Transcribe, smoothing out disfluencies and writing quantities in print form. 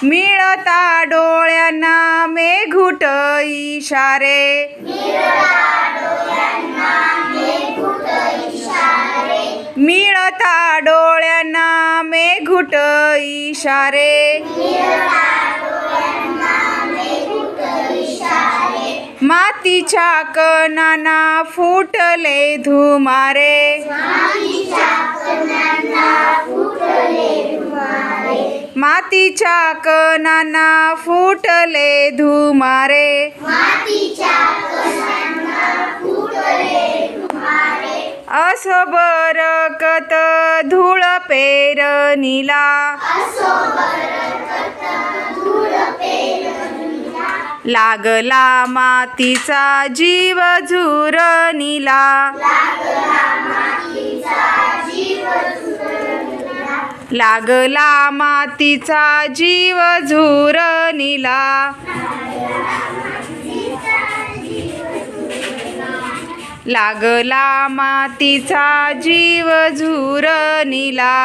मिळता डोळ्यांना मेघूट इशारे, मिळता डोळ्यांना मेघूट इशारे, मातीच्या कणांना फुटले धुमारे, मातीच्या कणांना फुटले धुमारे, असो बरकत धूळ पेरणीला, लागला मातीचा जीव झुरणीला, लागला मातीचा जीव झुरणीला, लागला मातीचा जीव झुरणीला.